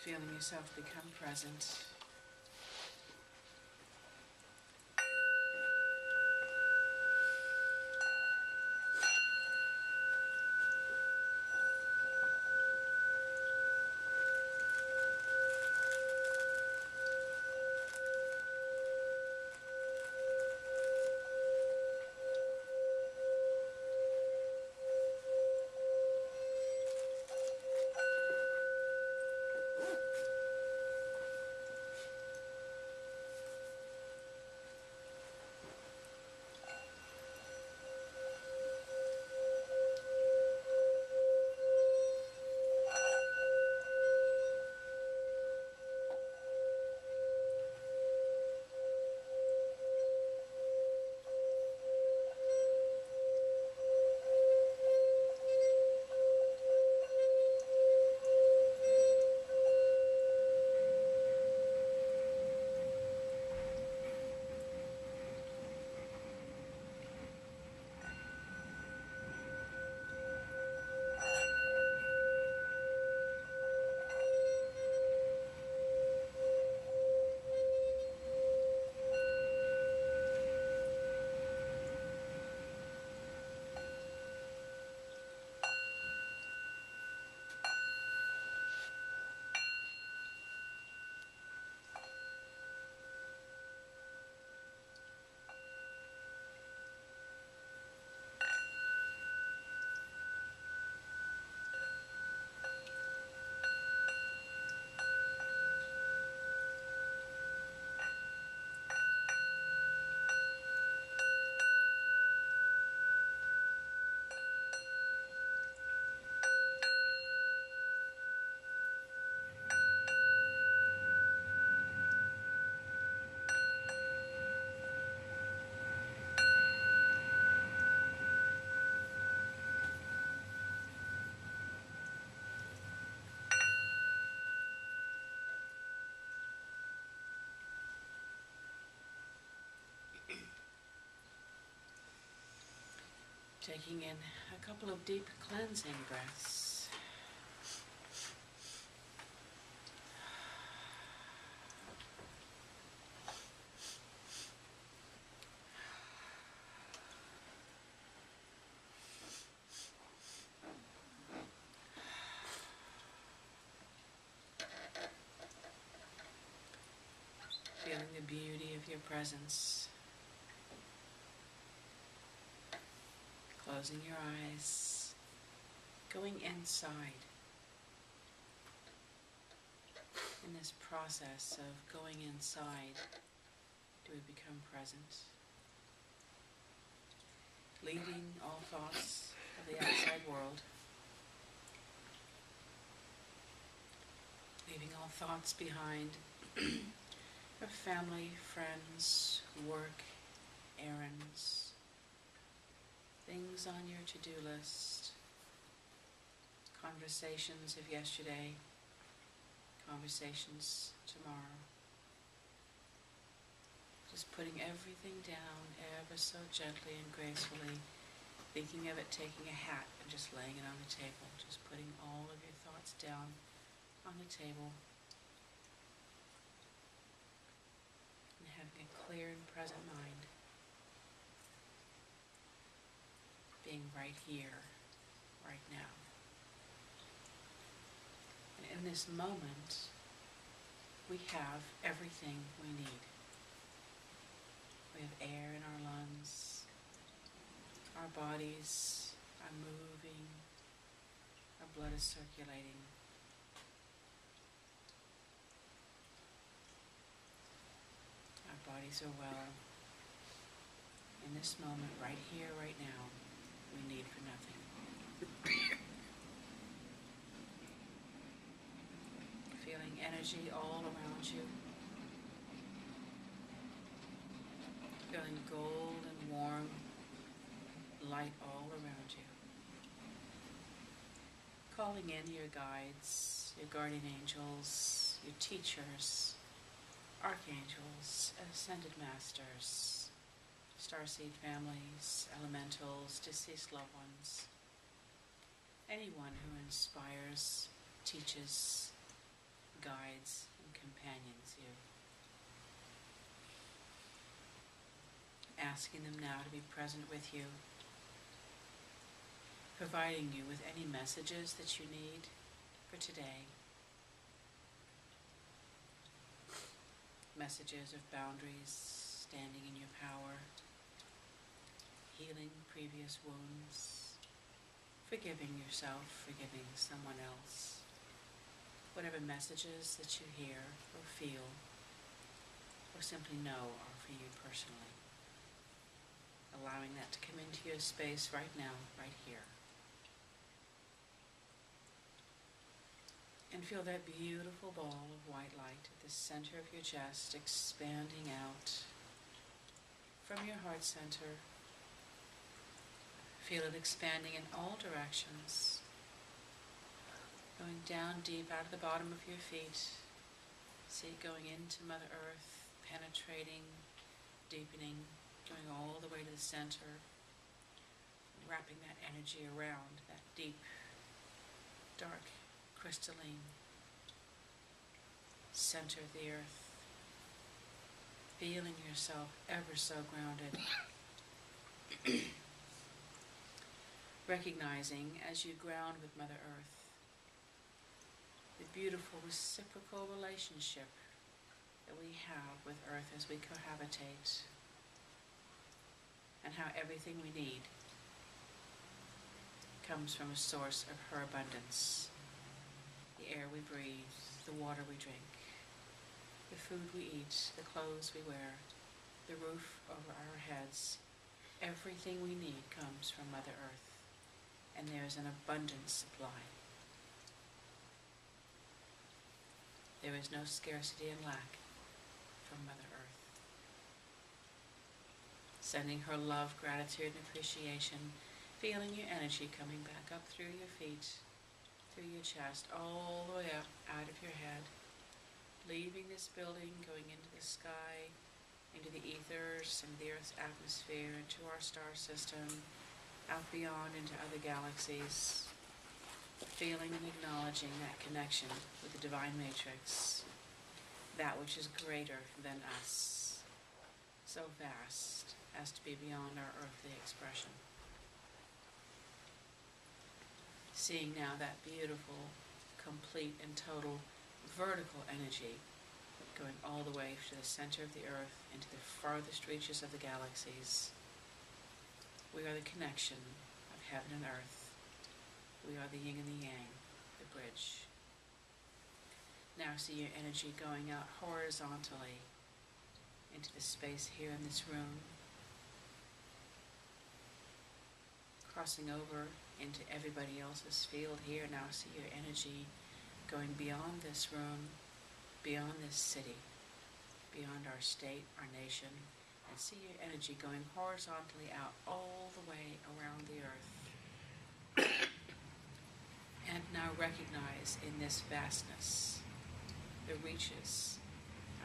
feeling yourself become present. Taking in a couple of deep cleansing breaths. Feeling the beauty of your presence. Closing your eyes, going inside. In this process of going inside, do we become present? Leaving all thoughts of the outside world. Leaving all thoughts behind of family, friends, work, errands, things on your to-do list, conversations of yesterday, conversations tomorrow. Just putting everything down ever so gently and gracefully, thinking of it taking a hat and just laying it on the table, just putting all of your thoughts down on the table and having a clear and present mind. Being right here, right now. And in this moment, we have everything we need. We have air in our lungs, our bodies are moving, our blood is circulating. Our bodies are well. In this moment, right here, right now, we need for nothing. Feeling energy all around you. Feeling gold and warm light all around you. Calling in your guides, your guardian angels, your teachers, archangels, ascended masters, starseed families, elementals, deceased loved ones, anyone who inspires, teaches, guides and companions you. Asking them now to be present with you, providing you with any messages that you need for today. Messages of boundaries, standing in your power, healing previous wounds, forgiving yourself, forgiving someone else. Whatever messages that you hear or feel or simply know are for you personally. Allowing that to come into your space right now, right here. And feel that beautiful ball of white light at the center of your chest expanding out from your heart center. Feel it expanding in all directions, going down deep out of the bottom of your feet. See it going into Mother Earth, penetrating, deepening, going all the way to the center, wrapping that energy around that deep, dark, crystalline center of the earth, feeling yourself ever so grounded. Recognizing as you ground with Mother Earth the beautiful reciprocal relationship that we have with Earth as we cohabitate, and how everything we need comes from a source of her abundance. The air we breathe, the water we drink, the food we eat, the clothes we wear, the roof over our heads. Everything we need comes from Mother Earth, and there is an abundant supply. There is no scarcity and lack from Mother Earth. Sending her love, gratitude, and appreciation, feeling your energy coming back up through your feet, through your chest, all the way up out of your head, leaving this building, going into the sky, into the ethers, into the Earth's atmosphere, into our star system, out beyond into other galaxies, feeling and acknowledging that connection with the Divine Matrix, that which is greater than us, so vast as to be beyond our earthly expression. Seeing now that beautiful, complete and total vertical energy going all the way to the center of the earth, into the farthest reaches of the galaxies. We are the connection of heaven and earth. We are the yin and the yang, the bridge. Now see your energy going out horizontally into the space here in this room, crossing over into everybody else's field here. Now see your energy going beyond this room, beyond this city, beyond our state, our nation, and see your energy going horizontally out all the way around the earth. And now recognize in this vastness the reaches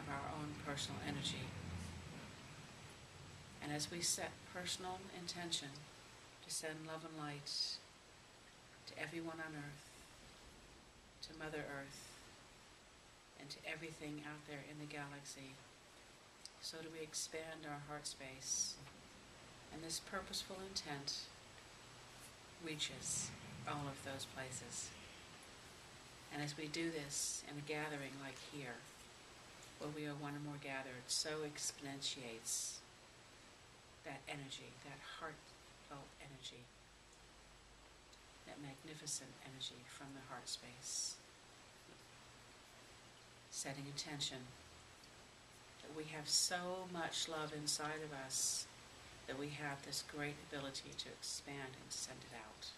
of our own personal energy. And as we set personal intention to send love and light to everyone on earth, to Mother Earth, and to everything out there in the galaxy, so do we expand our heart space, and this purposeful intent reaches all of those places. And as we do this in a gathering like here, where we are one or more gathered, so exponentiates that energy, that heartfelt energy, that magnificent energy from the heart space. Setting intention that we have so much love inside of us that we have this great ability to expand and send it out.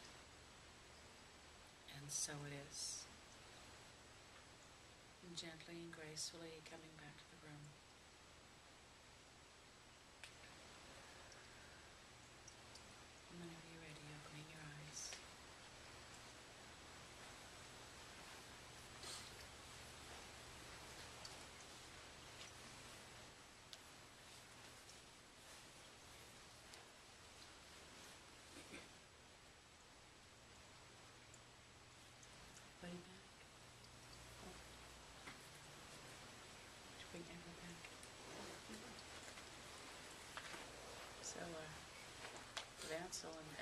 And so it is. And gently and gracefully coming back to the room. And whenever you're ready, opening your eyes. Way back.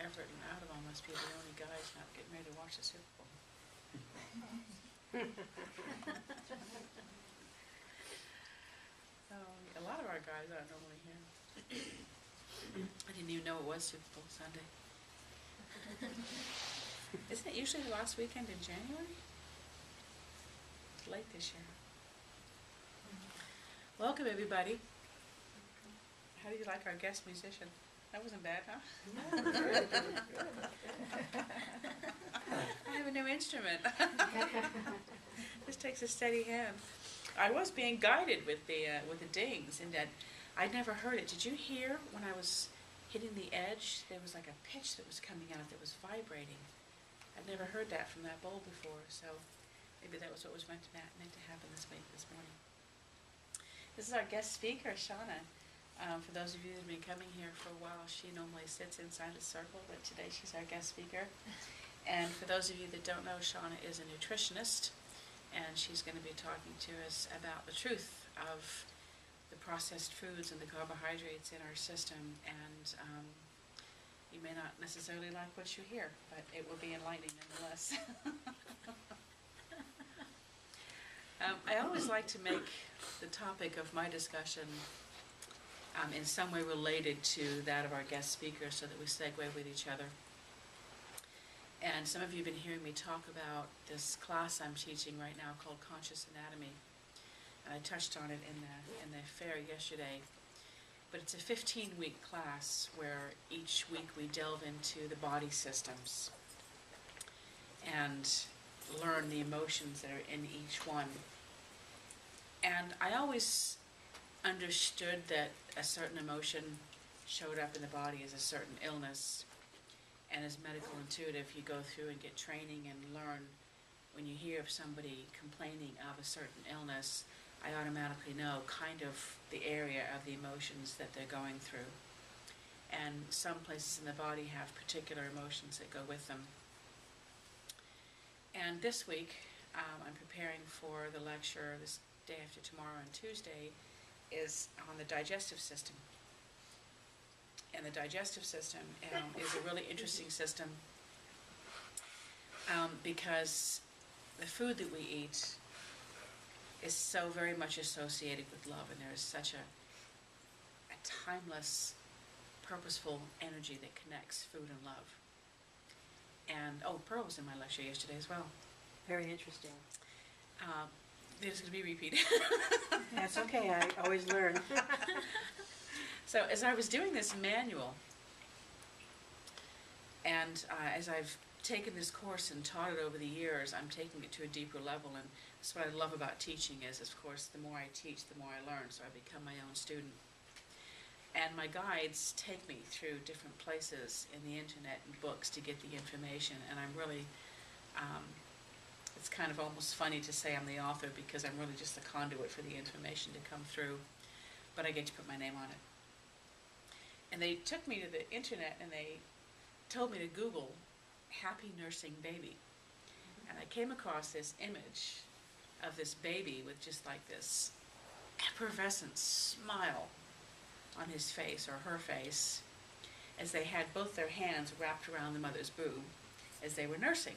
Everett and Audubon must be the only guys not getting ready to watch the Super Bowl. A lot of our guys aren't normally here. I didn't even know it was Super Bowl Sunday. Isn't it usually the last weekend in January? It's late this year. Welcome, everybody. How do you like our guest musician? That wasn't bad, huh? I have a new instrument. This takes a steady hand. I was being guided with the dings, and that I'd never heard it. Did you hear when I was hitting the edge? There was like a pitch that was coming out that was vibrating. I'd never heard that from that bowl before, so maybe that was what was meant to happen this morning. This is our guest speaker, Shauna. For those of you that have been coming here for a while, she normally sits inside the circle, but today she's our guest speaker. And for those of you that don't know, Shauna is a nutritionist, and she's going to be talking to us about the truth of the processed foods and the carbohydrates in our system. And you may not necessarily like what you hear, but it will be enlightening nonetheless. I always like to make the topic of my discussion in some way related to that of our guest speaker so that we segue with each other. And some of you have been hearing me talk about this class I'm teaching right now called Conscious Anatomy. And I touched on it in the fair yesterday. But it's a 15-week class where each week we delve into the body systems and learn the emotions that are in each one. And I always understood that a certain emotion showed up in the body as a certain illness. And as medical intuitive, you go through and get training and learn. When you hear of somebody complaining of a certain illness, I automatically know kind of the area of the emotions that they're going through. And some places in the body have particular emotions that go with them. And this week, I'm preparing for the lecture this day after tomorrow on Tuesday, is on the digestive system. And the digestive system is a really interesting system because the food that we eat is so very much associated with love, and there is such a timeless, purposeful energy that connects food and love. And, Pearl was in my lecture yesterday as well. Very interesting. It's going to be repeated. That's okay, I always learn. So as I was doing this manual, and as I've taken this course and taught it over the years, I'm taking it to a deeper level, and that's what I love about teaching is, of course, the more I teach, the more I learn, so I become my own student. And my guides take me through different places in the internet and books to get the information, and I'm really, it's kind of almost funny to say I'm the author because I'm really just the conduit for the information to come through, but I get to put my name on it. And they took me to the internet and they told me to Google happy nursing baby. And I came across this image of this baby with just like this effervescent smile on his face or her face as they had both their hands wrapped around the mother's boob as they were nursing.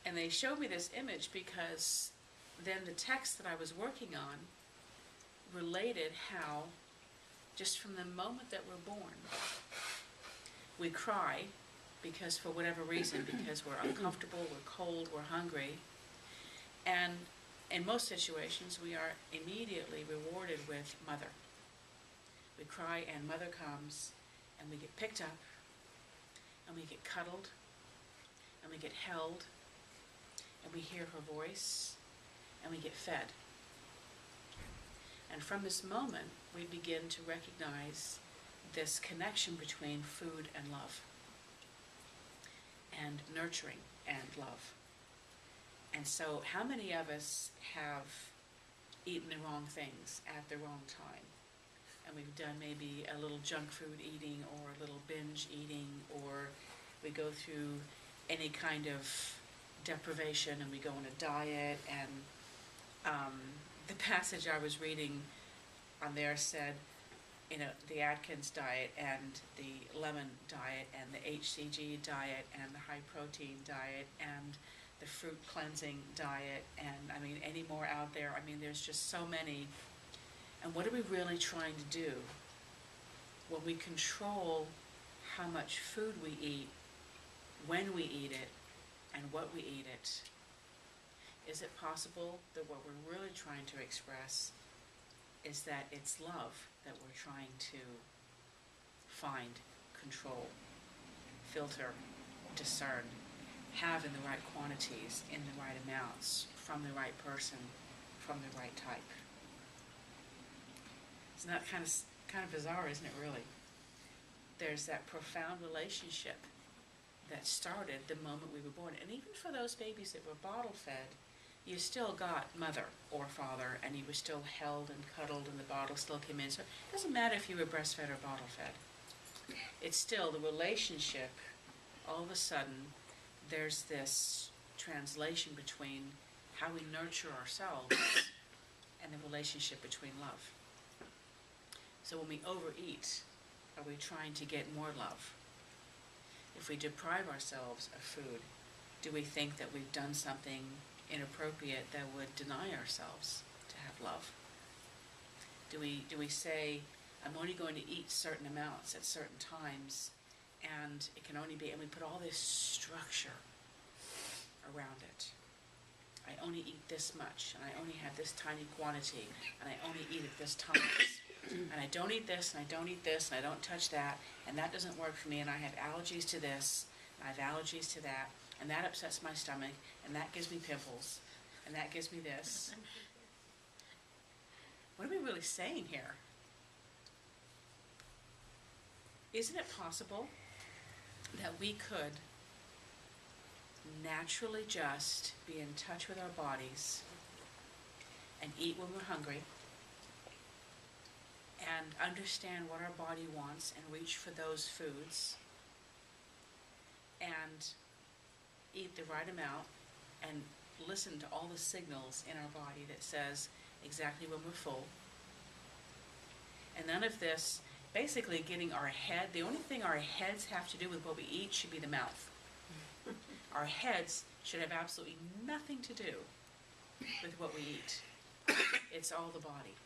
And they showed me this image because then the text that I was working on related how just from the moment that we're born, we cry because for whatever reason, because we're uncomfortable, we're cold, we're hungry. And in most situations, we are immediately rewarded with mother. We cry and mother comes, and we get picked up, and we get cuddled, and we get held, and we hear her voice, and we get fed. And from this moment, we begin to recognize this connection between food and love, and nurturing and love. And so how many of us have eaten the wrong things at the wrong time? And we've done maybe a little junk food eating or a little binge eating, or we go through any kind of deprivation and we go on a diet. And the passage I was reading on there said, the Atkins diet and the lemon diet and the HCG diet and the high protein diet and the fruit cleansing diet, and I mean any more out there. I mean, there's just so many. And what are we really trying to do? When we control how much food we eat, when we eat it, and what we eat it, is it possible that what we're really trying to express is that it's love that we're trying to find, control, filter, discern, have in the right quantities, in the right amounts, from the right person, from the right type? Isn't that kind of bizarre, isn't it, really? There's that profound relationship that started the moment we were born. And even for those babies that were bottle fed, you still got mother or father, and you were still held and cuddled, and the bottle still came in. So it doesn't matter if you were breastfed or bottle fed. It's still the relationship. All of a sudden, there's this translation between how we nurture ourselves and the relationship between love. So when we overeat, are we trying to get more love? If we deprive ourselves of food, do we think that we've done something inappropriate that would deny ourselves to have love? Do we say, I'm only going to eat certain amounts at certain times, and it can only be, and we put all this structure around it. I only eat this much, and I only have this tiny quantity, and I only eat at this time. And I don't eat this, and I don't eat this, and I don't touch that, and that doesn't work for me, and I have allergies to this, and I have allergies to that, and that upsets my stomach, and that gives me pimples, and that gives me this. What are we really saying here? Isn't it possible that we could naturally just be in touch with our bodies and eat when we're hungry, and understand what our body wants and reach for those foods, and eat the right amount, and listen to all the signals in our body that says exactly when we're full? And none of this, basically getting our head, the only thing our heads have to do with what we eat should be the mouth. Our heads should have absolutely nothing to do with what we eat. It's all the body.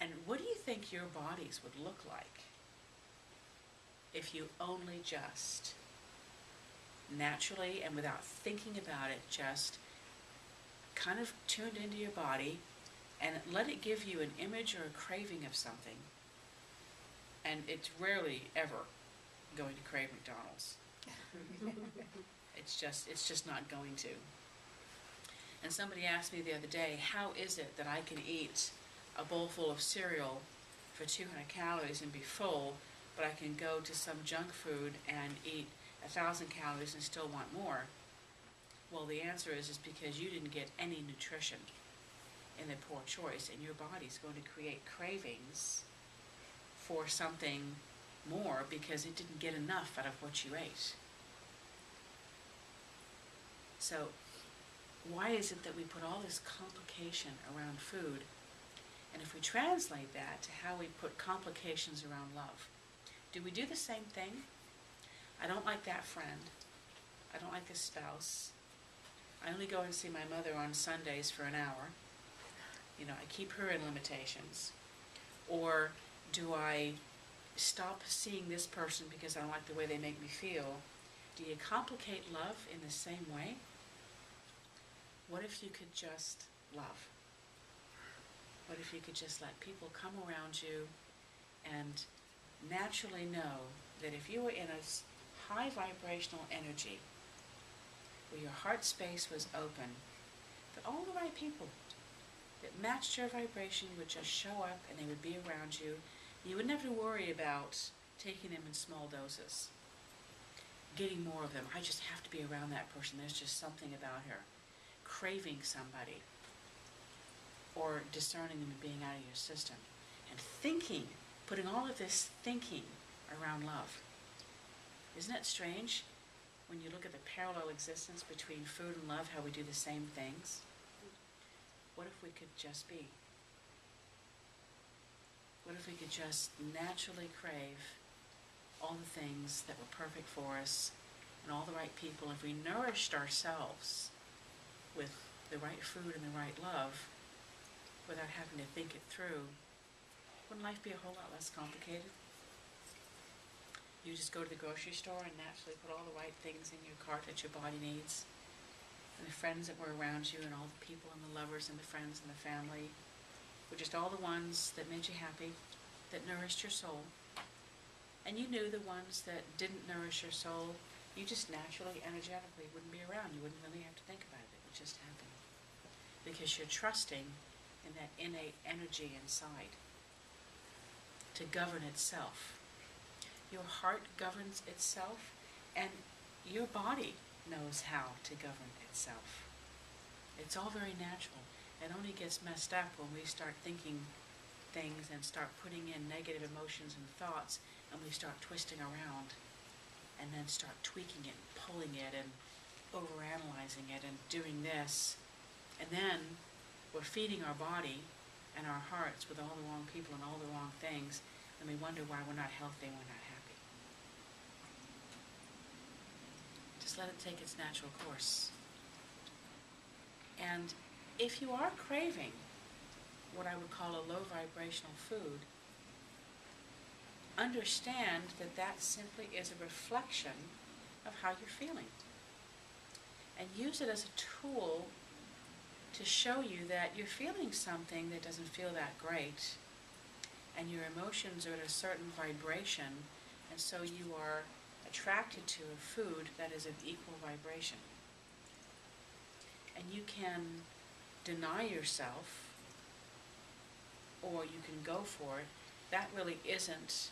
And what do you think your bodies would look like if you only just naturally and without thinking about it, just kind of tuned into your body and let it give you an image or a craving of something? And it's rarely ever going to crave McDonald's. It's just not going to. And somebody asked me the other day, how is it that I can eat a bowl full of cereal for 200 calories and be full, but I can go to some junk food and eat 1,000 calories and still want more? Well, the answer is because you didn't get any nutrition in the poor choice, and your body's going to create cravings for something more because it didn't get enough out of what you ate. So why is it that we put all this complication around food? And if we translate that to how we put complications around love, do we do the same thing? I don't like that friend. I don't like this spouse. I only go and see my mother on Sundays for an hour. I keep her in limitations. Or do I stop seeing this person because I don't like the way they make me feel? Do you complicate love in the same way? What if you could just love? What if you could just let people come around you and naturally know that if you were in a high vibrational energy where your heart space was open, that all the right people that matched your vibration would just show up and they would be around you. You wouldn't have to worry about taking them in small doses, getting more of them. I just have to be around that person. There's just something about her. Craving somebody, or discerning them and being out of your system. And thinking, putting all of this thinking around love. Isn't it strange when you look at the parallel existence between food and love, how we do the same things? What if we could just be? What if we could just naturally crave all the things that were perfect for us and all the right people? If we nourished ourselves with the right food and the right love without having to think it through, wouldn't life be a whole lot less complicated? You just go to the grocery store and naturally put all the right things in your cart that your body needs. And the friends that were around you and all the people and the lovers and the friends and the family were just all the ones that made you happy, that nourished your soul. And you knew the ones that didn't nourish your soul, you just naturally, energetically wouldn't be around. You wouldn't really have to think about it. It would just happen. Because you're trusting in that innate energy inside to govern itself. Your heart governs itself, and your body knows how to govern itself. It's all very natural. It only gets messed up when we start thinking things and start putting in negative emotions and thoughts, and we start twisting around and then start tweaking it and pulling it and overanalyzing it and doing this. And then we're feeding our body and our hearts with all the wrong people and all the wrong things, and we wonder why we're not healthy and we're not happy. Just let it take its natural course. And if you are craving what I would call a low vibrational food, understand that that simply is a reflection of how you're feeling. And use it as a tool to show you that you're feeling something that doesn't feel that great, and your emotions are at a certain vibration, and so you are attracted to a food that is of equal vibration. And you can deny yourself, or you can go for it. That really isn't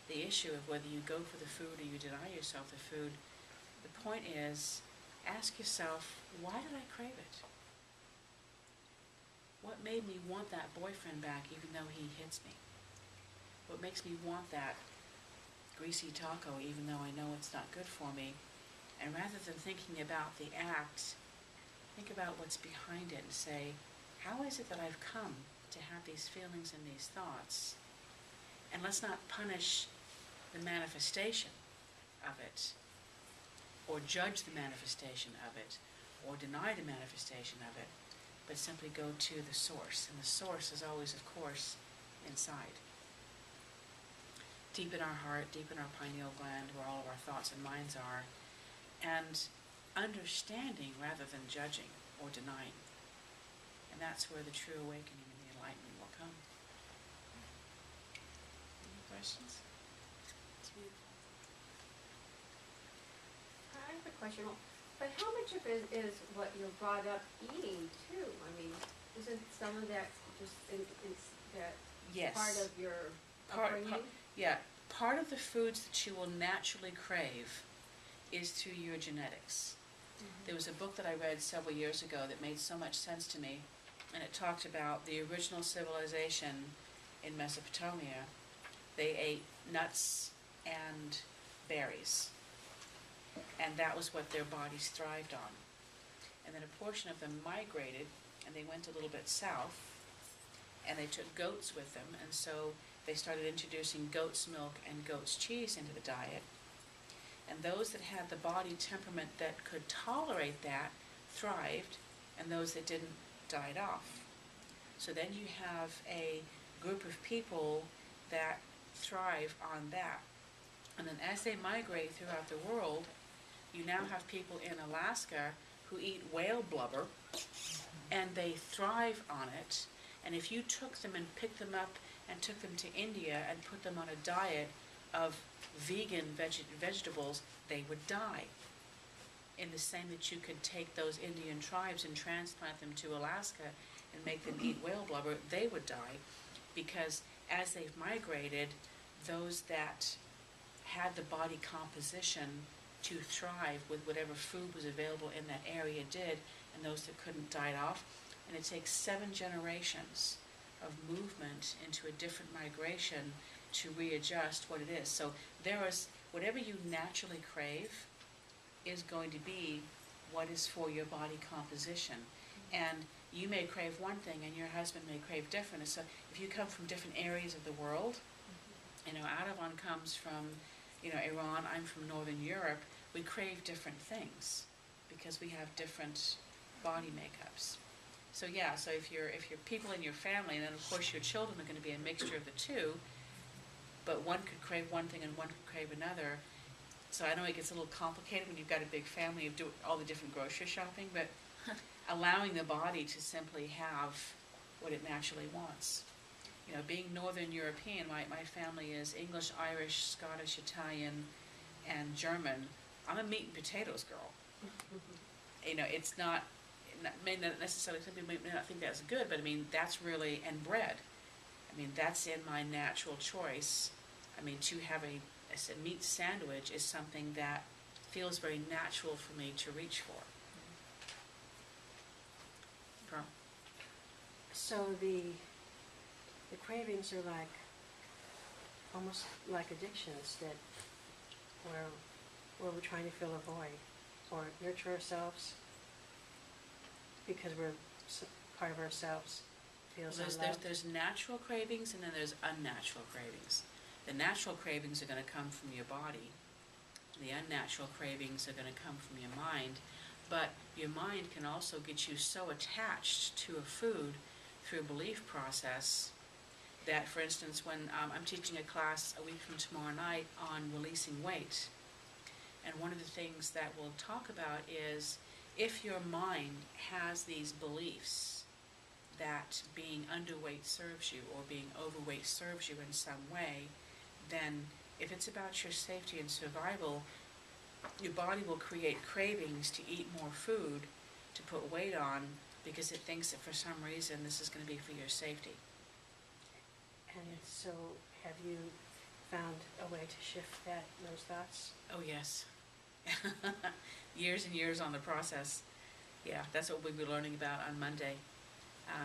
the issue of whether you go for the food or you deny yourself the food. The point is, ask yourself, why did I crave it? What made me want that boyfriend back even though he hits me? What makes me want that greasy taco even though I know it's not good for me? And rather than thinking about the act, think about what's behind it and say, how is it that I've come to have these feelings and these thoughts? And let's not punish the manifestation of it, or judge the manifestation of it, or deny the manifestation of it, but simply go to the source. And the source is always, of course, inside. Deep in our heart, deep in our pineal gland, where all of our thoughts and minds are, and understanding rather than judging or denying. And that's where the true awakening and the enlightenment will come. Any questions? It's beautiful. I have a question, but how much of it is what you're brought up eating too? I mean, isn't some of that just that Yes. part of your upbringing? Yeah, part of the foods that you will naturally crave is through your genetics. There was a book that I read several years ago that made so much sense to me, and it talked about the original civilization in Mesopotamia. They ate nuts and berries, and that was what their bodies thrived on. And then a portion of them migrated, and they went a little bit south, and they took goats with them, and so they started introducing goat's milk and goat's cheese into the diet. And those that had the body temperament that could tolerate that thrived, and those that didn't died off. So then you have a group of people that thrive on that. And then as they migrate throughout the world, you now have people in Alaska who eat whale blubber, and they thrive on it. And if you took them and picked them up and took them to India and put them on a diet of vegan vegetables, they would die. In the same that you could take those Indian tribes and transplant them to Alaska and make them eat whale blubber, they would die, because as they've migrated, those that had the body composition to thrive with whatever food was available in that area did, and those that couldn't died off. And it takes 7 generations of movement into a different migration to readjust what it is. So there is, whatever you naturally crave is going to be what is for your body composition. And you may crave one thing and your husband may crave different. And so if you come from different areas of the world, Adavan comes from, Iran, I'm from Northern Europe, we crave different things because we have different body makeups. So so if you're people in your family, and then of course your children are going to be a mixture of the two, but one could crave one thing and one could crave another. So I know it gets a little complicated when you've got a big family of doing all the different grocery shopping, but allowing the body to simply have what it naturally wants. Being Northern European, my family is English, Irish, Scottish, Italian, and German. I'm a meat and potatoes girl. It's not, may not necessarily, some people may not think that's good, but that's really, and bread. That's in my natural choice. To have a meat sandwich is something that feels very natural for me to reach for. Pearl? So the cravings are like, almost like addictions that where we're trying to fill a void or nurture ourselves because part of ourselves feels unloved. There's natural cravings and then there's unnatural cravings. The natural cravings are going to come from your body. The unnatural cravings are going to come from your mind. But your mind can also get you so attached to a food through a belief process that, for instance, when I'm teaching a class a week from tomorrow night on releasing weight, and one of the things that we'll talk about is if your mind has these beliefs that being underweight serves you or being overweight serves you in some way, then if it's about your safety and survival, your body will create cravings to eat more food, to put weight on, because it thinks that for some reason this is going to be for your safety. And so have you found a way to shift those thoughts? Oh, yes. Years and years on the process. Yeah, that's what we'll be learning about on Monday.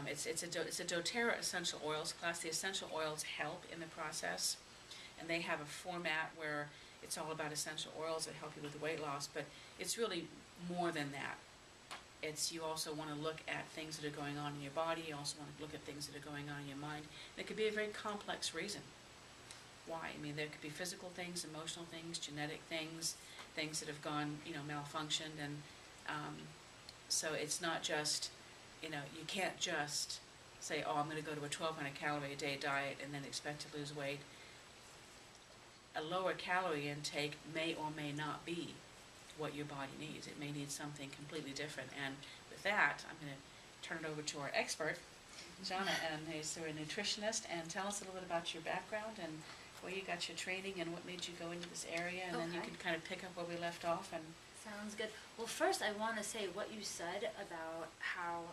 It's a doTERRA essential oils class. The essential oils help in the process, and they have a format where it's all about essential oils that help you with weight loss, but it's really more than that. You also want to look at things that are going on in your body. You also want to look at things that are going on in your mind. It could be a very complex reason why. There could be physical things, emotional things, genetic things, things that have gone, malfunctioned, and so it's not just, you can't just say, oh, I'm going to go to a 1,200 calorie a day diet and then expect to lose weight. A lower calorie intake may or may not be what your body needs. It may need something completely different. And with that, I'm going to turn it over to our expert, Shauna, and who's a nutritionist, and tell us a little bit about your background and where you got your training and what made you go into this area, and then you can kind of pick up where we left off. And sounds good. Well, first I want to say what you said about how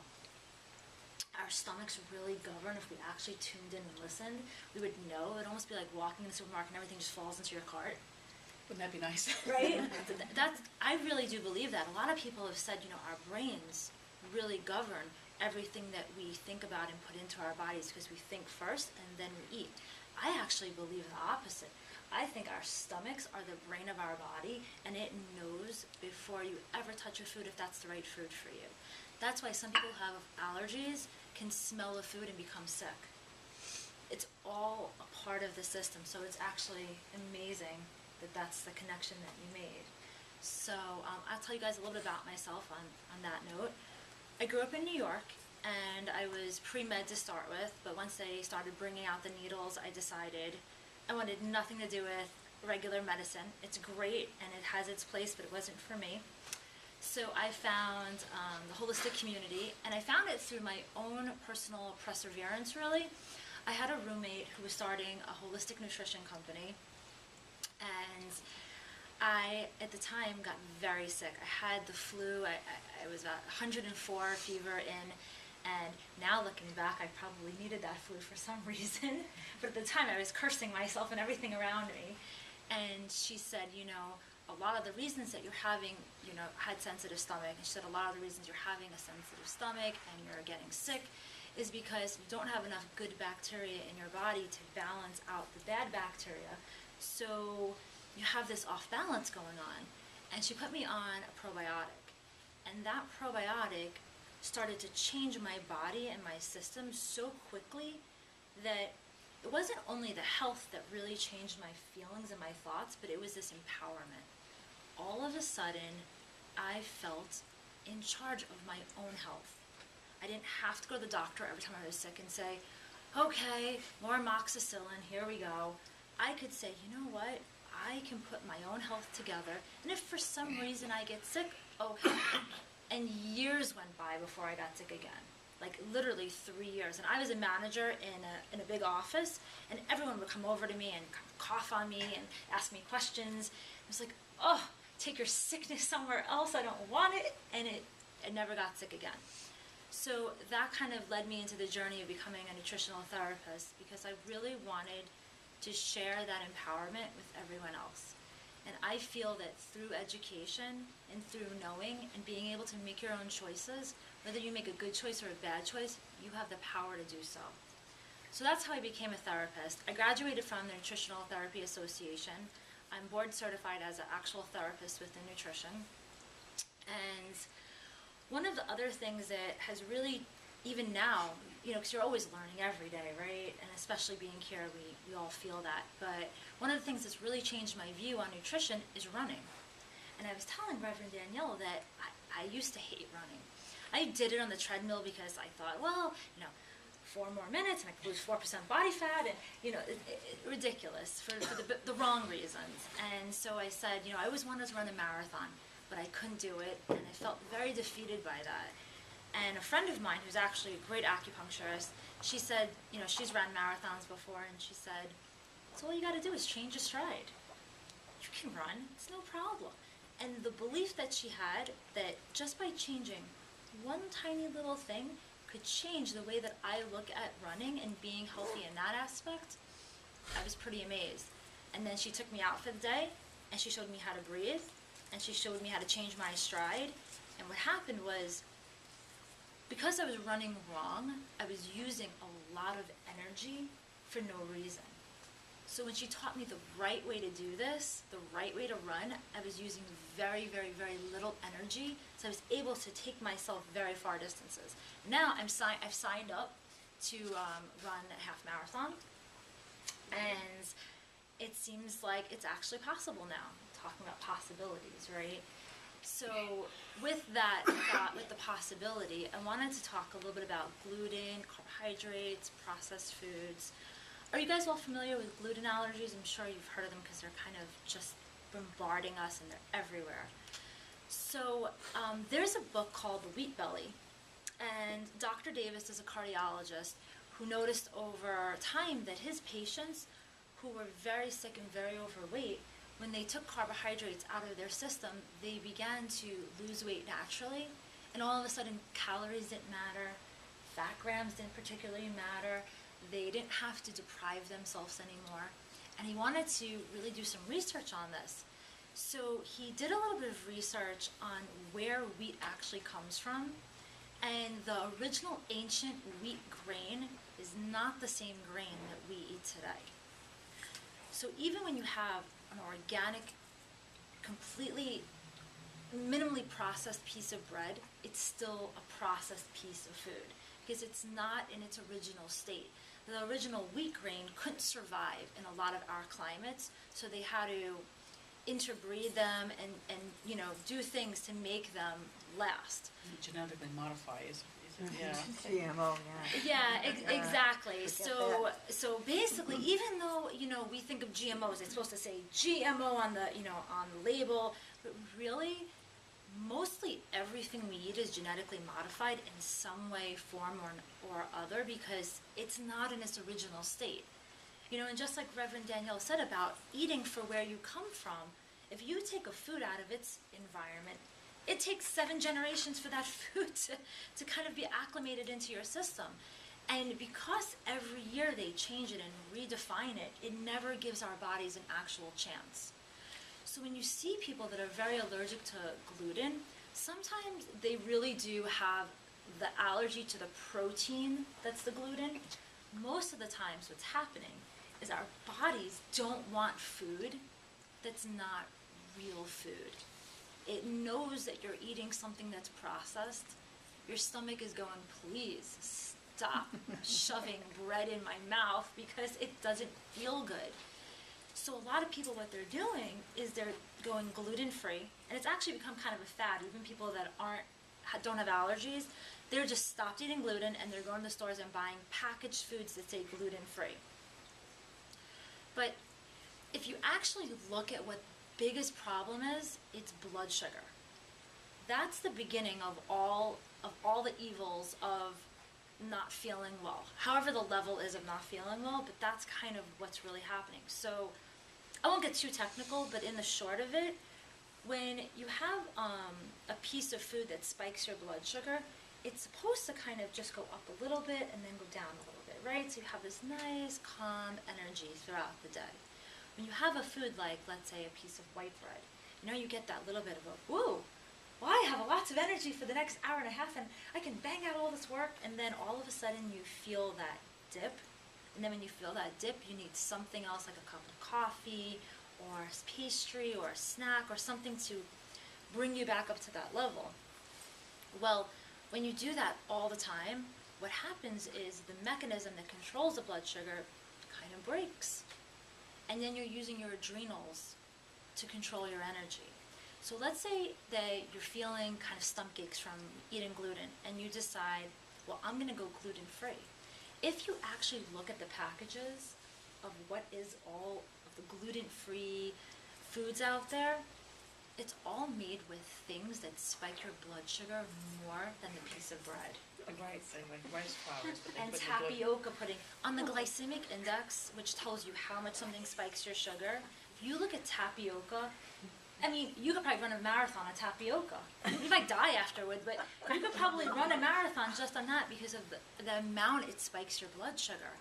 our stomachs really govern. If we actually tuned in and listened, we would know. It would almost be like walking in the supermarket and everything just falls into your cart. wouldn't that be nice? Right? I really do believe that. A lot of people have said, our brains really govern everything that we think about and put into our bodies because we think first and then we eat. I actually believe the opposite. I think our stomachs are the brain of our body, and it knows before you ever touch a food if that's the right food for you. That's why some people who have allergies can smell the food and become sick. It's all a part of the system, so it's actually amazing that that's the connection that you made. So I'll tell you guys a little bit about myself on that note. I grew up in New York, and I was pre-med to start with, but once they started bringing out the needles, I decided I wanted nothing to do with regular medicine. It's great, and it has its place, but it wasn't for me. So I found the holistic community, and I found it through my own personal perseverance, really. I had a roommate who was starting a holistic nutrition company, and I, at the time, got very sick. I had the flu. I was about 104 fever in, and now looking back, I probably needed that flu for some reason. But at the time, I was cursing myself and everything around me. And she said, a lot of the reasons that you're having, had sensitive stomach, and she said a lot of the reasons you're having a sensitive stomach and you're getting sick is because you don't have enough good bacteria in your body to balance out the bad bacteria. So you have this off balance going on. And she put me on a probiotic. And that probiotic started to change my body and my system so quickly that it wasn't only the health that really changed my feelings and my thoughts, but it was this empowerment. All of a sudden, I felt in charge of my own health. I didn't have to go to the doctor every time I was sick and say, okay, more amoxicillin, here we go. I could say, you know what, I can put my own health together, and if for some reason I get sick, okay. And years went by before I got sick again. Like literally 3 years. And I was a manager in a big office, and everyone would come over to me and cough on me and ask me questions. It was like, oh, take your sickness somewhere else, I don't want it. And I never got sick again. So that kind of led me into the journey of becoming a nutritional therapist, because I really wanted to share that empowerment with everyone else. And I feel that through education and through knowing and being able to make your own choices, whether you make a good choice or a bad choice, you have the power to do so. So that's how I became a therapist. I graduated from the Nutritional Therapy Association. I'm board certified as an actual therapist within nutrition. And one of the other things that has really, even now, because you're always learning every day, right? And especially being here, we all feel that. But one of the things that's really changed my view on nutrition is running. And I was telling Reverend Danielle that I used to hate running. I did it on the treadmill because I thought, well, 4 more minutes and I could lose 4% body fat, and ridiculous for the wrong reasons. And so I said, I always wanted to run a marathon, but I couldn't do it, and I felt very defeated by that. And a friend of mine who's actually a great acupuncturist, she said, she's run marathons before, and she said, so all you got to do is change your stride. You can run, it's no problem. And the belief that she had that just by changing one tiny little thing could change the way that I look at running and being healthy in that aspect, I was pretty amazed. And then she took me out for the day, and she showed me how to breathe, and she showed me how to change my stride. And what happened was, because I was running wrong, I was using a lot of energy for no reason. So when she taught me the right way to do this, the right way to run, I was using very, very, very little energy, so I was able to take myself very far distances. Now I've signed up to run a half marathon, and it seems like it's actually possible now. Talking about possibilities, right? So with that thought, with the possibility, I wanted to talk a little bit about gluten, carbohydrates, processed foods. Are you guys all familiar with gluten allergies? I'm sure you've heard of them because they're kind of just bombarding us and they're everywhere. So there's a book called The Wheat Belly, and Dr. Davis is a cardiologist who noticed over time that his patients who were very sick and very overweight, when they took carbohydrates out of their system, they began to lose weight naturally, and all of a sudden calories didn't matter, fat grams didn't particularly matter, they didn't have to deprive themselves anymore. And he wanted to really do some research on this. So he did a little bit of research on where wheat actually comes from, and the original ancient wheat grain is not the same grain that we eat today. So even when you have an organic, completely minimally processed piece of bread, it's still a processed piece of food because it's not in its original state. The original wheat grain couldn't survive in a lot of our climates, so they had to interbreed them and do things to make them last. Genetically modify is yeah. GMO, Exactly. So basically, even though we think of GMOs, it's supposed to say GMO on the on the label, but really, mostly everything we eat is genetically modified in some way, form, or other because it's not in its original state. And just like Reverend Danielle said about eating for where you come from, if you take a food out of its environment, it takes 7 generations for that food to kind of be acclimated into your system. And because every year they change it and redefine it, it never gives our bodies an actual chance. So when you see people that are very allergic to gluten, sometimes they really do have the allergy to the protein that's the gluten. Most of the times what's happening is our bodies don't want food that's not real food. It knows that you're eating something that's processed, your stomach is going, please stop shoving bread in my mouth because it doesn't feel good. So a lot of people, what they're doing is they're going gluten-free, and it's actually become kind of a fad. Even people that don't have allergies, they're just stopped eating gluten, and they're going to the stores and buying packaged foods that say gluten-free. But if you actually look at what the biggest problem is, it's blood sugar. That's the beginning of all the evils of not feeling well. However the level is of not feeling well, but that's kind of what's really happening. So I won't get too technical, but in the short of it, when you have a piece of food that spikes your blood sugar, it's supposed to kind of just go up a little bit and then go down a little bit, right? So you have this nice, calm energy throughout the day. When you have a food like, let's say, a piece of white bread, you get that little bit of a, whoa, well, I have lots of energy for the next hour and a half, and I can bang out all this work, and then all of a sudden you feel that dip. And then when you feel that dip, you need something else, like a cup of coffee or a pastry or a snack or something to bring you back up to that level. Well, when you do that all the time, what happens is the mechanism that controls the blood sugar kind of breaks. And then you're using your adrenals to control your energy. So let's say that you're feeling kind of stomach aches from eating gluten, and you decide, well, I'm going to go gluten-free. If you actually look at the packages of what is all of the gluten-free foods out there, it's all made with things that spike your blood sugar more than the piece of bread. Right, so like rice flours. But they And put the tapioca pudding. On the glycemic index, which tells you how much something spikes your sugar, if you look at tapioca, I mean, you could probably run a marathon on tapioca. You might die afterwards, but you could probably run a marathon just on that because of the amount it spikes your blood sugar.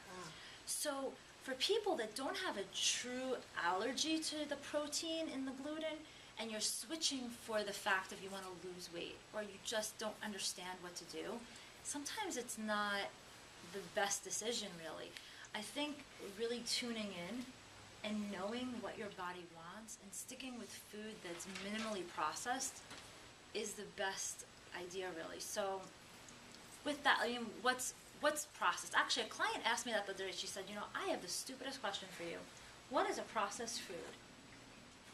So for people that don't have a true allergy to the protein in the gluten, and you're switching for the fact that you want to lose weight, or you just don't understand what to do, sometimes it's not the best decision, really. I think really tuning in and knowing what your body wants and sticking with food that's minimally processed is the best idea, really. So with that, I mean, what's processed? Actually, a client asked me that the other day. She said, I have the stupidest question for you. What is a processed food?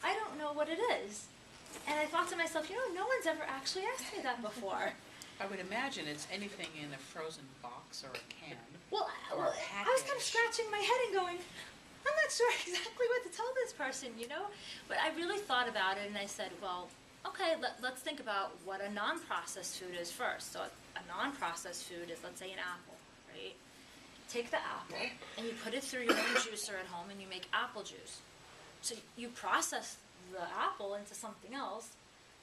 I don't know what it is. And I thought to myself, no one's ever actually asked me that before. I would imagine it's anything in a frozen box or a can. Well, or a I was kind of package. scratching my head and going, I'm not sure exactly what to tell this person, But I really thought about it, and I said, well, okay, let's think about what a non-processed food is first. So a non-processed food is, let's say, an apple, right? Take the apple, and you put it through your own juicer at home, and you make apple juice. So you process the apple into something else,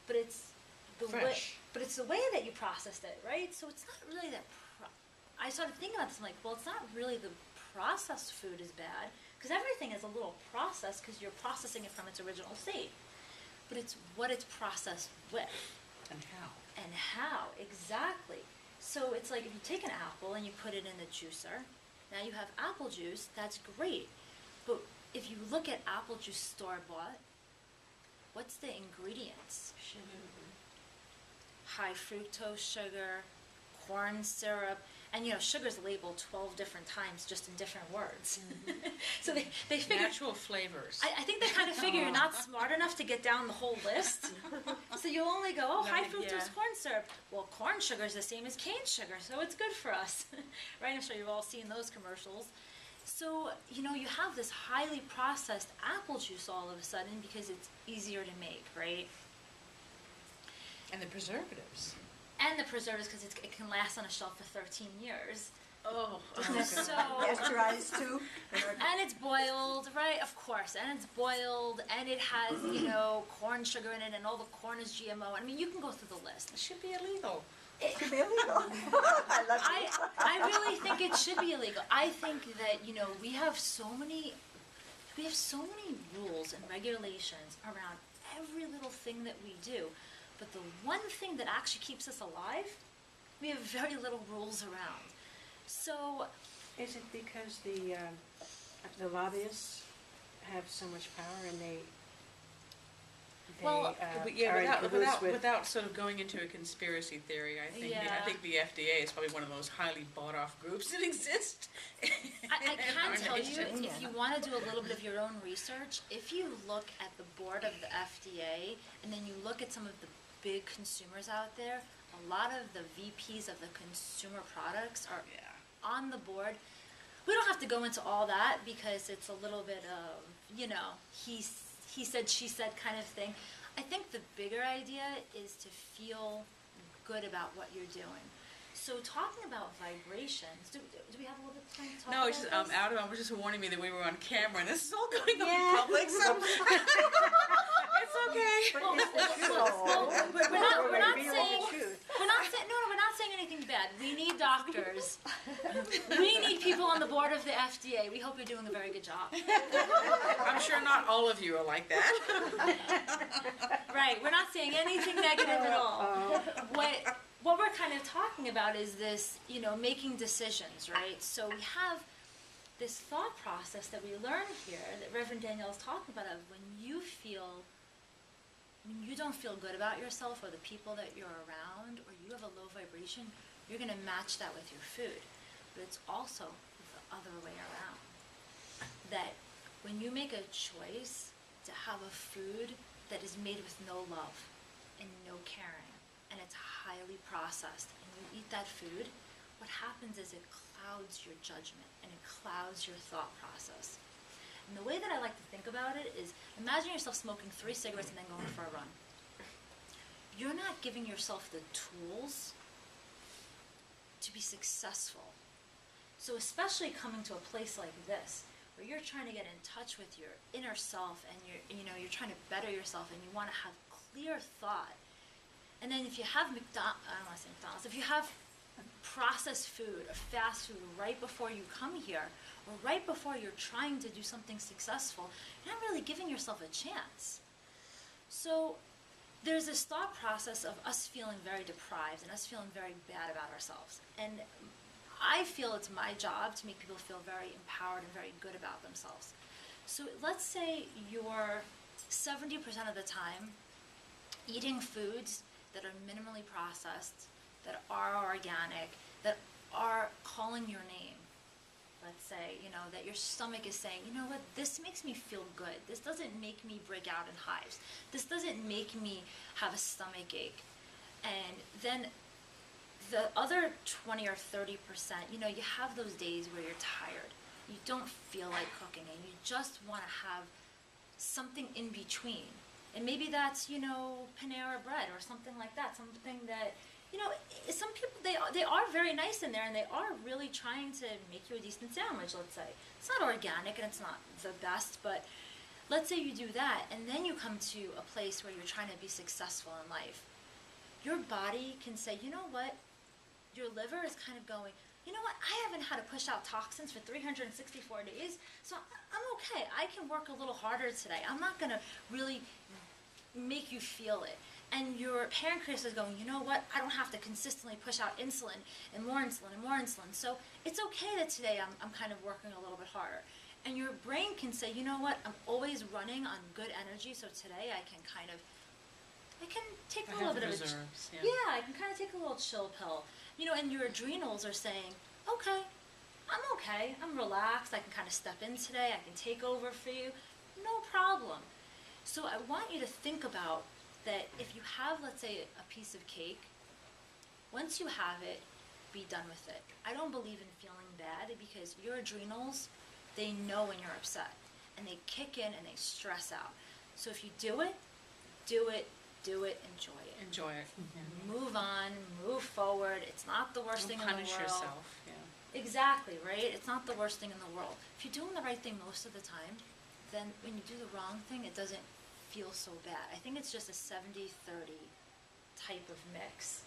but it's the way, Fresh. but it's the way that you processed it, right? So it's not really that. I started thinking about this. I'm like, well, it's not really the processed food is bad, because everything is a little processed because you're processing it from its original state. But it's what it's processed with. And how. And how, exactly. So it's like if you take an apple and you put it in the juicer, now you have apple juice, that's great. But if you look at apple juice store-bought, what's the ingredients? High fructose sugar, corn syrup, and sugar's labeled 12 different times just in different words. So they figure... Natural flavors. I think they kind of figure you're not smart enough to get down the whole list. So you'll only go, high fructose corn syrup. Well, corn sugar is the same as cane sugar, so it's good for us. Right? I'm sure you've all seen those commercials. So, you have this highly processed apple juice all of a sudden because it's easier to make, right? And the preservatives. And the preservatives because it can last on a shelf for 13 years. Oh, So, Pasteurized too? and it's boiled, right? Of course. And it's boiled, and it has, corn sugar in it, and all the corn is GMO. I mean, you can go through the list. It should be illegal. It could be illegal. I love it. I really think it should be illegal. I think that, we have so many rules and regulations around every little thing that we do. But the one thing that actually keeps us alive, we have very little rules around. So, Is it because the lobbyists have so much power and Well, But yeah, are in cahoots with. without sort of going into a conspiracy theory, I think Yeah. the FDA is probably one of the most highly bought off groups that exist. I in can our tell you, nation. if you want to do a little bit of your own research, if you look at the board of the FDA, and then you look at some of the big consumers out there, a lot of the VPs of the consumer products are Yeah. on the board. We don't have to go into all that because it's a little bit of, he said, she said kind of thing. I think the bigger idea is to feel good about what you're doing. So talking about vibrations, do we have a little bit of time to talk No, about it's just this? Adam was just warning me that we were on camera, and this is all going Yeah. on public, so it's okay. Well, It's the truth. we're not Revealing saying, the truth. we're not saying anything bad. We need doctors. We need people on the board of the FDA. We hope you're doing a very good job. I'm sure not all of you are like that. Right, we're not saying anything negative at all. What we're kind of talking about is this, making decisions, right? So we have this thought process that we learn here that Reverend Danielle is talking about of when you don't feel good about yourself or the people that you're around, or you have a low vibration, you're going to match that with your food. But it's also the other way around. That when you make a choice to have a food that is made with no love and no caring, and it's highly processed, and you eat that food, what happens is it clouds your judgment and it clouds your thought process. And the way that I like to think about it is, imagine yourself smoking 3 cigarettes and then going for a run. You're not giving yourself the tools to be successful. So especially coming to a place like this, where you're trying to get in touch with your inner self, and you're trying to better yourself, and you want to have clear thought. And then if you have I don't want to say McDonald's, if you have processed food or fast food right before you come here, or right before you're trying to do something successful, you're not really giving yourself a chance. So there's this thought process of us feeling very deprived and us feeling very bad about ourselves. And I feel it's my job to make people feel very empowered and very good about themselves. So let's say you're 70% of the time eating foods that are minimally processed, that are organic, that are calling your name. Let's say, that your stomach is saying, you know what, this makes me feel good. This doesn't make me break out in hives. This doesn't make me have a stomach ache. And then the other 20 or 30%, you have those days where you're tired. You don't feel like cooking, and you just want to have something in between. And maybe that's, Panera bread or something like that, something that, some people, they are very nice in there, and they are really trying to make you a decent sandwich, let's say. It's not organic and it's not the best, but let's say you do that, and then you come to a place where you're trying to be successful in life. Your body can say, you know what, your liver is kind of going, you know what, I haven't had to push out toxins for 364 days, so I'm okay. I can work a little harder today. I'm not going to really make you feel it. And your pancreas is going, you know what, I don't have to consistently push out insulin and more insulin and more insulin. So it's okay that today I'm kind of working a little bit harder. And your brain can say, you know what, I'm always running on good energy, so today I can take a little bit of reserves, yeah, I can kind of take a little chill pill. And your adrenals are saying, okay, I'm relaxed, I can kind of step in today, I can take over for you, no problem. So I want you to think about that if you have, let's say, a piece of cake, once you have it, be done with it. I don't believe in feeling bad, because your adrenals, they know when you're upset, and they kick in and they stress out. So if you do it, enjoy it. Enjoy it. Move on, move forward. It's not the worst thing in the world. Punish yourself. Yeah. Exactly, right? It's not the worst thing in the world. If you're doing the right thing most of the time, then when you do the wrong thing, it doesn't feel so bad. I think it's just a 70-30 type of mix.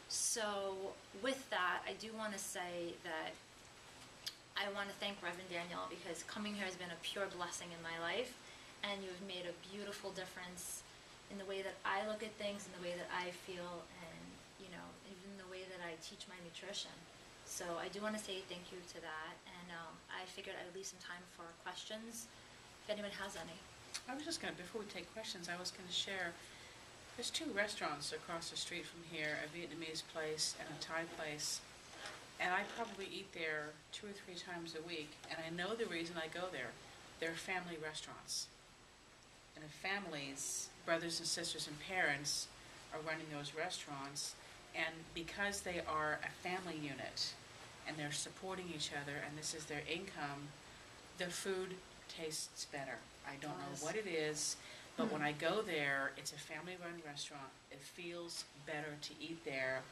So with that, I do want to say that I want to thank Reverend Danielle, because coming here has been a pure blessing in my life, and you've made a beautiful difference in the way that I look at things, in the way that I feel, and even the way that I teach my nutrition. So I do want to say thank you to that, and I figured I would leave some time for questions if anyone has any. I was just gonna, before we take questions, I was gonna share, there's 2 restaurants across the street from here, a Vietnamese place and a Thai place. And I probably eat there 2 or 3 times a week, and I know the reason I go there. They're family restaurants. And if families, brothers and sisters and parents, are running those restaurants, and because they are a family unit, and they're supporting each other, and this is their income, the food tastes better. I don't know what it is, but when I go there, it's a family-run restaurant. It feels better to eat there,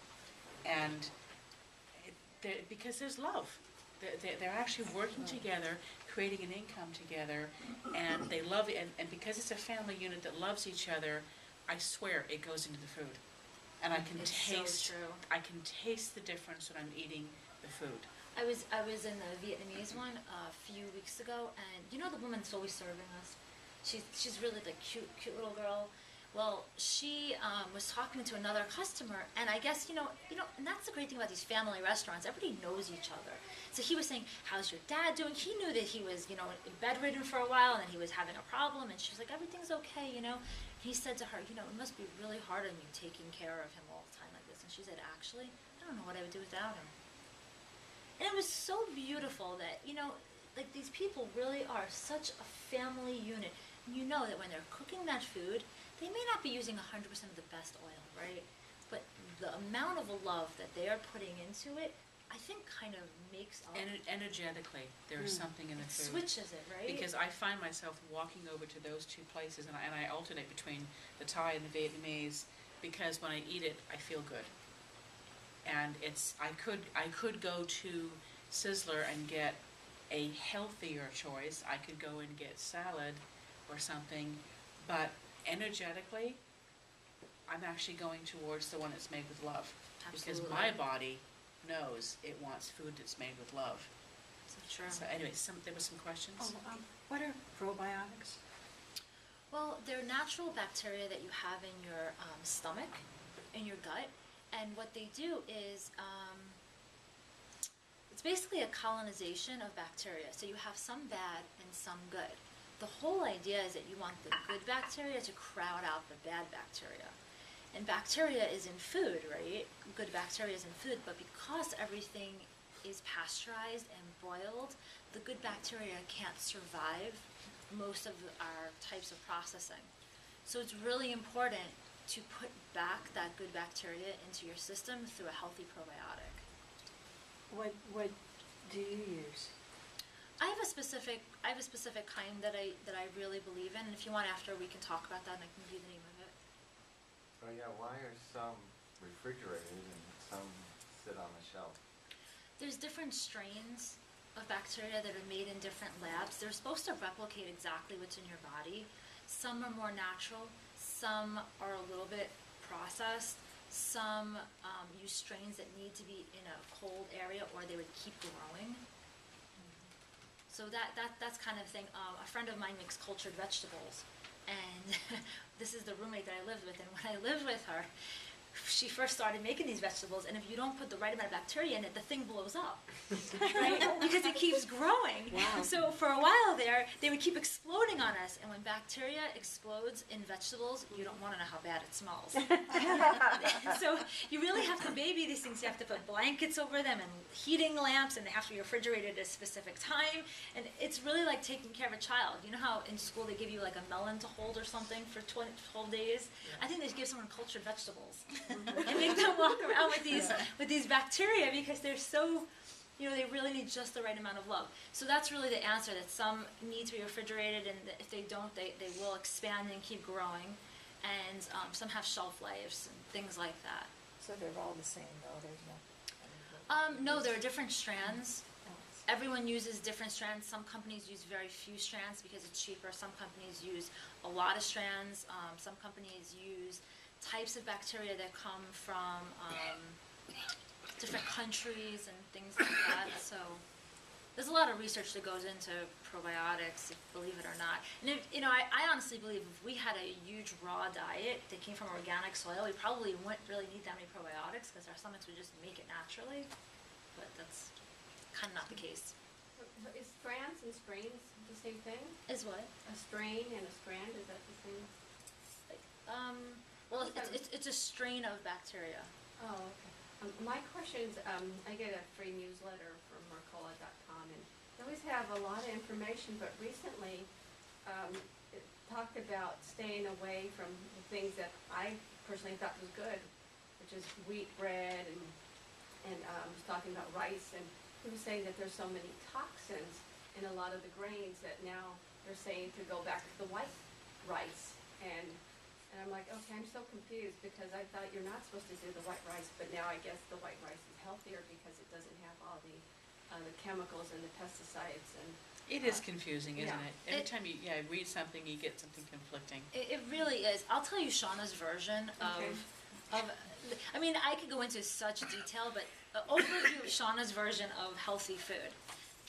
and because there's love. They're actually working together, creating an income together, and they love it. And because it's a family unit that loves each other, I swear it goes into the food, and I can taste. So true. I can taste the difference when I'm eating the food. I was in the Vietnamese one a few weeks ago, and you know the woman that's always serving us? She's really the cute little girl. Well, she was talking to another customer, and I guess, you know, and that's the great thing about these family restaurants. Everybody knows each other. So he was saying, how's your dad doing? He knew that he was, bedridden for a while, and he was having a problem, and she was like, everything's okay, He said to her, it must be really hard on you taking care of him all the time like this. And she said, actually, I don't know what I would do without him. And it was so beautiful that, like these people really are such a family unit. And you know that when they're cooking that food, they may not be using 100% of the best oil, right? But the amount of love that they are putting into it, I think kind of makes up. Energetically, there is something in the food. Switches it, right? Because I find myself walking over to those 2 places, and I alternate between the Thai and the Vietnamese, because when I eat it, I feel good. And I could go to Sizzler and get a healthier choice. I could go and get salad or something, but energetically, I'm actually going towards the one that's made with love. Absolutely. Because my body knows it wants food that's made with love. So true. So anyway, there were some questions? What are probiotics? Well, they're natural bacteria that you have in your stomach, in your gut, and what they do is it's basically a colonization of bacteria. So you have some bad and some good. The whole idea is that you want the good bacteria to crowd out the bad bacteria. And bacteria is in food, right? Good bacteria is in food, but because everything is pasteurized and boiled, the good bacteria can't survive most of our types of processing. So it's really important to put back that good bacteria into your system through a healthy probiotic. What do you use? I have a specific kind that I really believe in, and if you want after we can talk about that and I can give you the name of it. Oh yeah, why are some refrigerated and some sit on the shelf? There's different strains of bacteria that are made in different labs. They're supposed to replicate exactly what's in your body. Some are more natural, some are a little bit processed, some use strains that need to be in a cold area or they would keep growing. So that's kind of thing. A friend of mine makes cultured vegetables, and this is the roommate that I lived with, and when I lived with her, she first started making these vegetables, and if you don't put the right amount of bacteria in it, the thing blows up, right? Because it keeps growing. Wow. So for a while there, they would keep exploding on us, and when bacteria explodes in vegetables, you don't want to know how bad it smells. So you really have to baby these things. You have to put blankets over them and heating lamps, and they have to be refrigerated at a specific time, and it's really like taking care of a child. You know how in school they give you like a melon to hold or something for 12 days? I think they should give someone cultured vegetables. And make them walk around with these bacteria because they're so, they really need just the right amount of love. So that's really the answer, that some need to be refrigerated, and if they don't, they will expand and keep growing. And some have shelf lives and things like that. So they're all the same, though, there's no... No, there are different strands. Everyone uses different strands. Some companies use very few strands because it's cheaper. Some companies use a lot of strands. Some companies use types of bacteria that come from different countries and things like that. So there's a lot of research that goes into probiotics, believe it or not. And if, I honestly believe if we had a huge raw diet that came from organic soil, we probably wouldn't really need that many probiotics because our stomachs would just make it naturally. But that's kind of not the case. Is strands and strains the same thing? Is what? A strain and a strand, is that the same? Well, it's a strain of bacteria. Oh, okay. My questions, I get a free newsletter from Mercola.com, and they always have a lot of information, but recently, it talked about staying away from the things that I personally thought was good, which is wheat bread, and was talking about rice, and he was saying that there's so many toxins in a lot of the grains that now they're saying to go back to the white rice, and I'm like, okay, I'm so confused because I thought you're not supposed to do the white rice, but now I guess the white rice is healthier because it doesn't have all the chemicals and the pesticides and. It is confusing, isn't yeah. it? Every time you read something, you get something conflicting. It really is. I'll tell you Shauna's version Okay. of, I mean, I could go into such detail, but overview of Shauna's version of healthy food.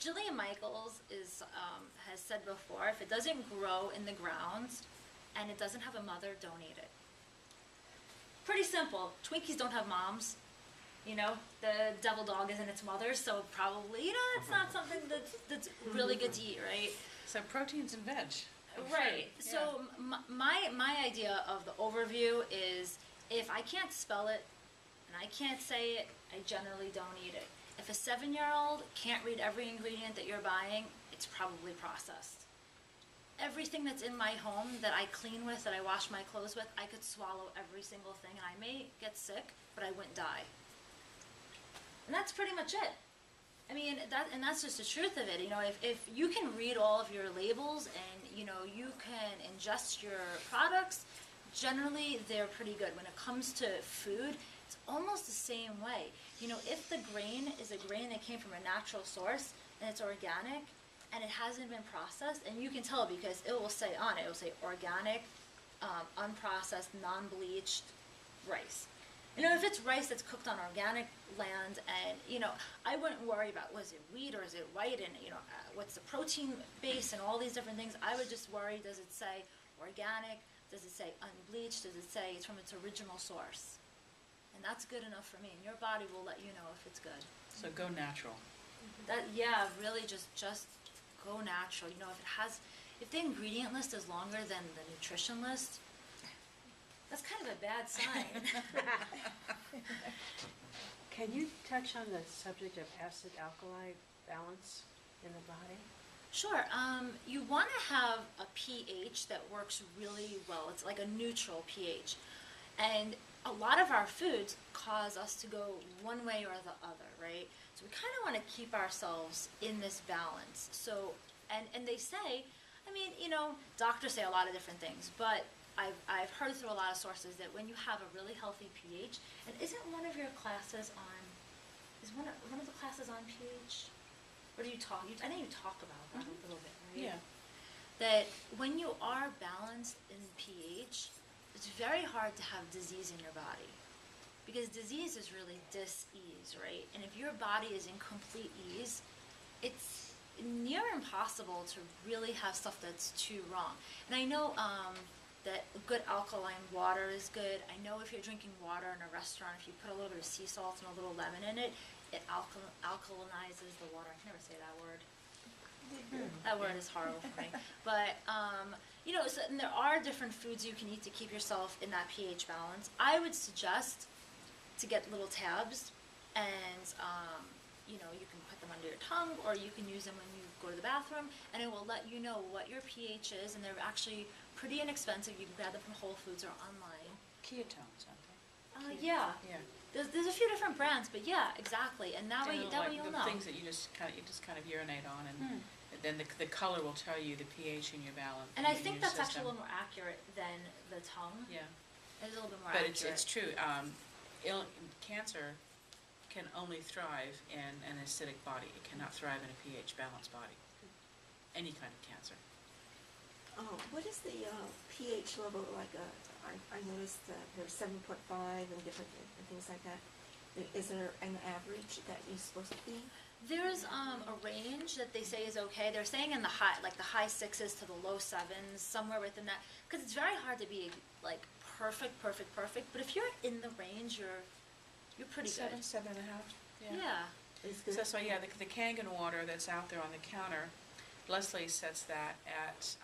Jillian Michaels has said before, if it doesn't grow in the ground and it doesn't have a mother, don't eat it. Pretty simple. Twinkies don't have moms. You know, the devil dog isn't its mother, so probably, it's not something that's really good to eat, right? So proteins and veg. Right. Yeah. So my idea of the overview is if I can't spell it and I can't say it, I generally don't eat it. If a 7-year-old can't read every ingredient that you're buying, it's probably processed. Everything that's in my home that I clean with, that I wash my clothes with, I could swallow every single thing, and I may get sick, but I wouldn't die. And that's pretty much it. I mean, that's just the truth of it. You know, if you can read all of your labels and, you can ingest your products, generally they're pretty good. When it comes to food, it's almost the same way. You know, if the grain is a grain that came from a natural source and it's organic and it hasn't been processed, and you can tell because it will say on it, it will say organic, unprocessed, non-bleached rice. You know, if it's rice that's cooked on organic land, and, I wouldn't worry about was it wheat or is it white, and, what's the protein base and all these different things. I would just worry, does it say organic? Does it say unbleached? Does it say it's from its original source? And that's good enough for me, and your body will let you know if it's good. So go natural. Really just go natural. You know, if the ingredient list is longer than the nutrition list, that's kind of a bad sign. Can you touch on the subject of acid-alkali balance in the body? Sure. You want to have a pH that works really well. It's like a neutral pH. And a lot of our foods cause us to go one way or the other, right? So we kind of want to keep ourselves in this balance. So, and they say, doctors say a lot of different things, but I've heard through a lot of sources that when you have a really healthy pH, and isn't one of your classes on, is one of the classes on pH? Or do you talk, I know you talk about that a little bit, right? Yeah. That when you are balanced in pH, it's very hard to have disease in your body. Because disease is really dis-ease, right? And if your body is in complete ease, it's near impossible to really have stuff that's too wrong. And I know that good alkaline water is good. I know if you're drinking water in a restaurant, if you put a little bit of sea salt and a little lemon in it, it alkalinizes the water. I can never say that word. That word is horrible for me. But, and there are different foods you can eat to keep yourself in that pH balance. I would suggest to get little tabs, and, you can put them under your tongue, or you can use them when you go to the bathroom, and it will let you know what your pH is, and they're actually pretty inexpensive. You can grab them from Whole Foods or online. Ketones, aren't they? Yeah. Yeah. There's a few different brands, but yeah, exactly. And that way you'll the know. things that you just kind of urinate on, and then the color will tell you the pH in your balance. And I in think your that's actually a system. little more accurate than the tongue. Yeah. It's a little bit more But accurate. it's true. Cancer can only thrive in an acidic body. It cannot thrive in a pH balanced body. Any kind of cancer. What is the pH level like? I noticed that there's 7.5 and different and things like that. Is there an average that you're supposed to be? There's a range that they say is okay. They're saying in the high 6s to the low 7s, somewhere within that, because it's very hard to be like perfect. But if you're in the range, you're pretty good. 7.5. Yeah. It's good? So that's why, yeah, the Kangen water that's out there on the counter, Leslie sets that at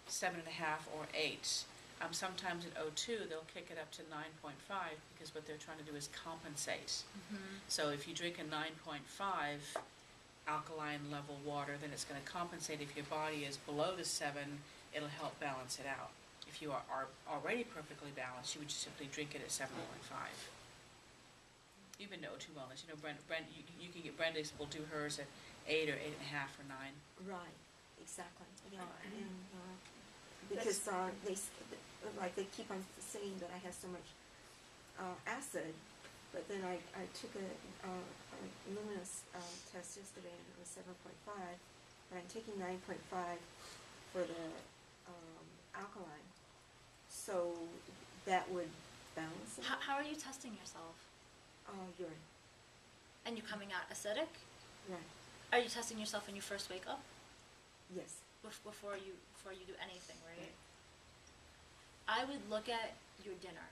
7.5 or 8. Sometimes at O2, they'll kick it up to 9.5 because what they're trying to do is compensate. So if you drink a 9.5 alkaline level water, then it's going to compensate. If your body is below the 7, it'll help balance it out. If you are already perfectly balanced, you would just simply drink it at 7.5. Even to O2 Wellness, you know, Brenda, you can get, Brenda will do hers at 8 or 8.5 or 9. Right, exactly, yeah, and, because, they keep on saying that I have so much, acid, but then I took a luminous, test yesterday and it was 7.5, but I'm taking 9.5 for the, alkaline, so that would balance it. How are you testing yourself? Urine, And you're coming out acidic? right, Are you testing yourself when you first wake up? yes. Before you do anything, right? I would look at your dinner.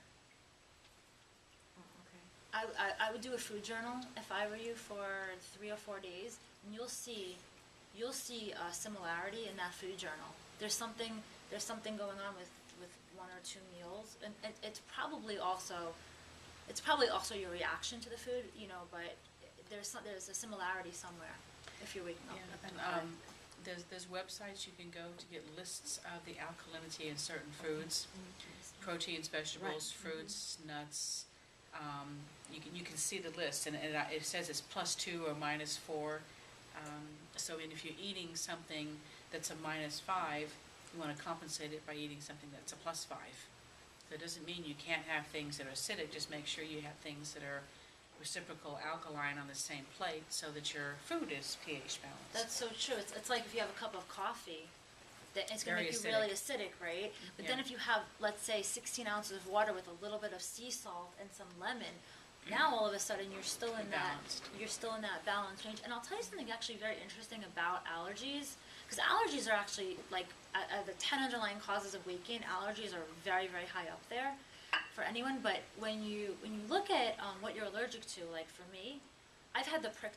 Oh, okay. I would do a food journal if I were you for 3 or 4 days, and you'll see a similarity in that food journal. There's something going on with 1 or 2 meals, and it's probably also your reaction to the food, you know. But there's a similarity somewhere if you're waking up. Yeah, and there's websites you can go to get lists of the alkalinity in certain foods, proteins, vegetables, fruits, nuts. You can see the list, and it says it's +2 or -4. So if you're eating something that's a -5, you want to compensate it by eating something that's a +5. So it doesn't mean you can't have things that are acidic. Just make sure you have things that are reciprocal alkaline on the same plate so that your food is pH balanced. That's so true. It's like if you have a cup of coffee, that it's going to Very make you acidic. really acidic, right? But then Yeah. if you have, let's say, 16 ounces of water with a little bit of sea salt and some lemon, now all of a sudden you're still in that balance range. And I'll tell you something actually very interesting about allergies, because allergies are actually like the 10 underlying causes of weight gain. Allergies are very, very high up there for anyone. But when you look at what you're allergic to, like for me, I've had the prick